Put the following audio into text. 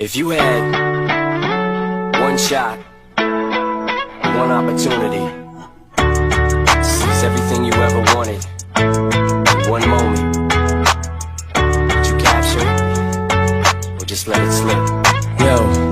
If you had one shot, one opportunity to seize everything you ever wanted in one moment, would you capture it or just let it slip? Yo.